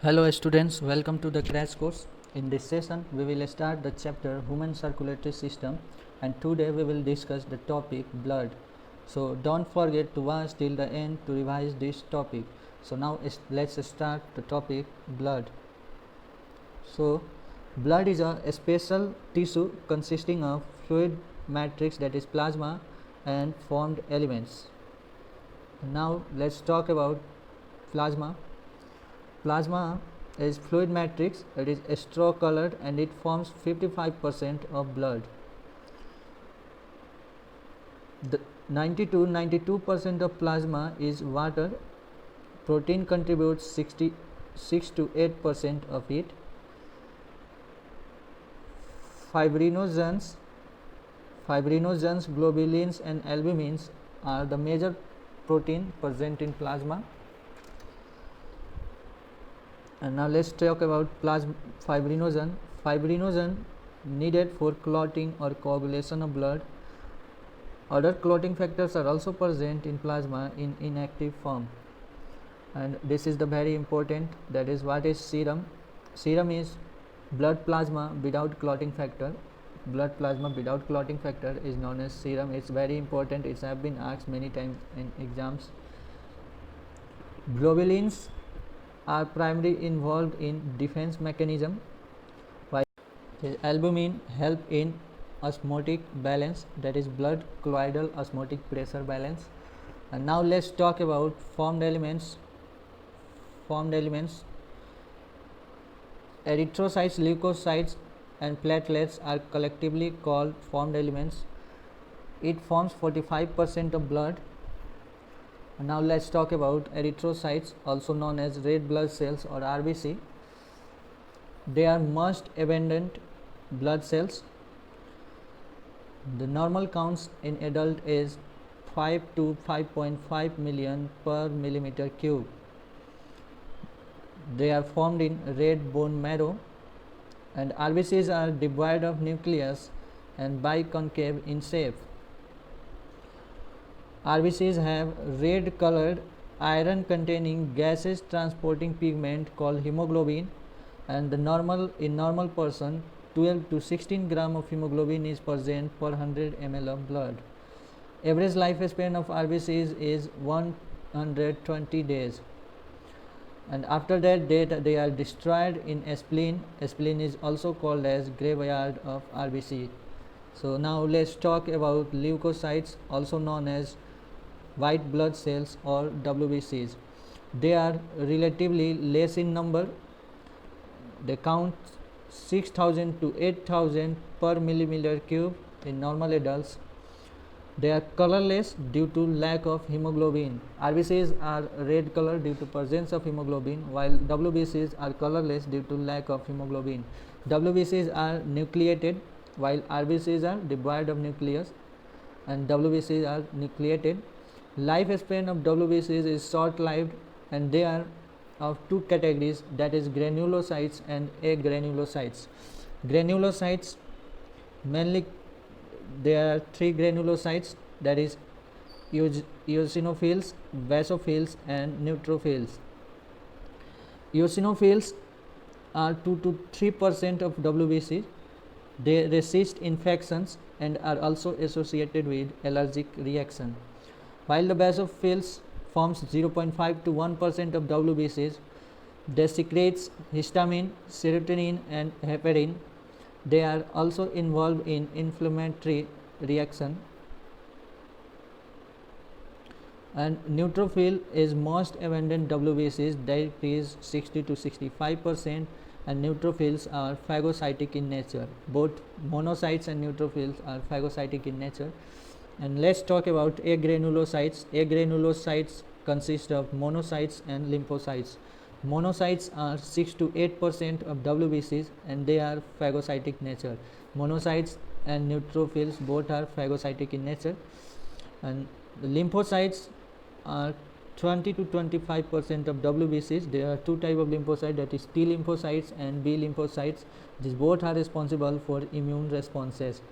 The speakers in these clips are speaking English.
Hello students, welcome to the crash course. In this session, we will start the chapter Human Circulatory System, and today we will discuss the topic blood. So don't forget to watch till the end to revise this topic. So now let's start the topic blood. So blood is a special tissue consisting of fluid matrix, that is plasma, and formed elements. Now let's talk about plasma. Plasma is fluid matrix. It is straw colored and it forms 55% of blood. The 92% of plasma is water. Protein contributes 66 to 8% of it. Fibrinogens, globulins and albumins are the major protein present in plasma. And now let's talk about fibrinogen. Fibrinogen needed for clotting or coagulation of blood. Other clotting factors are also present in plasma in inactive form. And this is the very important, that is, what is serum? Serum is blood plasma without clotting factor. Blood plasma without clotting factor is known as serum. It's very important. It's have been asked many times in exams. Globulins are primarily involved in defense mechanism, while albumin help in osmotic balance, that is blood colloidal osmotic pressure balance. And now let's talk about formed elements. Erythrocytes, leukocytes and platelets are collectively called formed elements. It forms 45% of blood. Now let's talk about erythrocytes, also known as red blood cells or RBC. They are most abundant blood cells. The normal counts in adult is 5 to 5.5 million per millimeter cube. They are formed in red bone marrow, and RBCs are devoid of nucleus and biconcave in shape. RBCs have red colored iron containing gases transporting pigment called hemoglobin, and in normal person 12 to 16 gram of hemoglobin is present per 100 ml of blood. Average lifespan of RBCs is 120 days, and after that they are destroyed in spleen. Spleen is also called as graveyard of RBC. So now let's talk about leukocytes, also known as white blood cells or WBCs. They are relatively less in number. They count 6,000 to 8,000 per millimeter cube in normal adults. They are colorless due to lack of hemoglobin. RBCs are red color due to presence of hemoglobin, while WBCs are colorless due to lack of hemoglobin. WBCs are nucleated, while RBCs are devoid of nucleus, and WBCs are nucleated. Lifespan of WBCs is short-lived, and they are of two categories, that is granulocytes and agranulocytes. Granulocytes, mainly there are three granulocytes, that is eosinophils, basophils and neutrophils. Eosinophils are 2 to 3% of WBC. They resist infections and are also associated with allergic reaction. While the basophils forms 0.5 to 1% of WBCs, they secretes histamine, serotonin and heparin. They are also involved in inflammatory reaction. And neutrophil is most abundant WBCs, that is 60 to 65%, and neutrophils are phagocytic in nature. Both monocytes and neutrophils are phagocytic in nature. And let's talk about agranulocytes. Agranulocytes consist of monocytes and lymphocytes. Monocytes are 6 to 8% of WBCs, and they are phagocytic nature. Monocytes and neutrophils both are phagocytic in nature. And the lymphocytes are 20 to 25% of WBCs. There are two types of lymphocytes, that is T lymphocytes and B lymphocytes. These both are responsible for immune responses.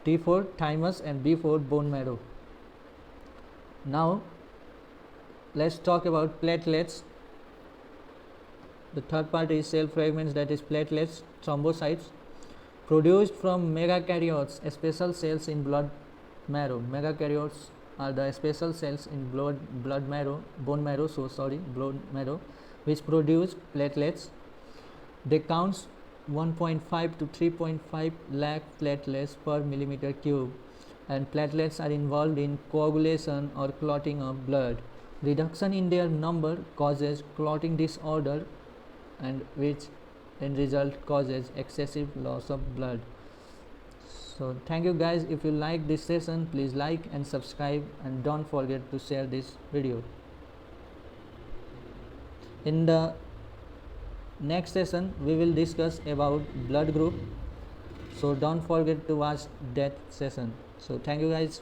T for thymus and B for bone marrow. Now let's talk about platelets. The third part is cell fragments, that is platelets, thrombocytes, produced from megakaryotes, special cells in blood marrow. Megakaryotes are the special cells in blood marrow, bone marrow, blood marrow, which produce platelets. They count 1.5 to 3.5 lakh platelets per millimeter cube, and platelets are involved in coagulation or clotting of blood. Reduction in their number causes clotting disorder, and which in result causes excessive loss of blood. So thank you guys. If you like this session, please like and subscribe, and don't forget to share this video. In the next session we will discuss about blood group, so don't forget to watch that session. So thank you guys.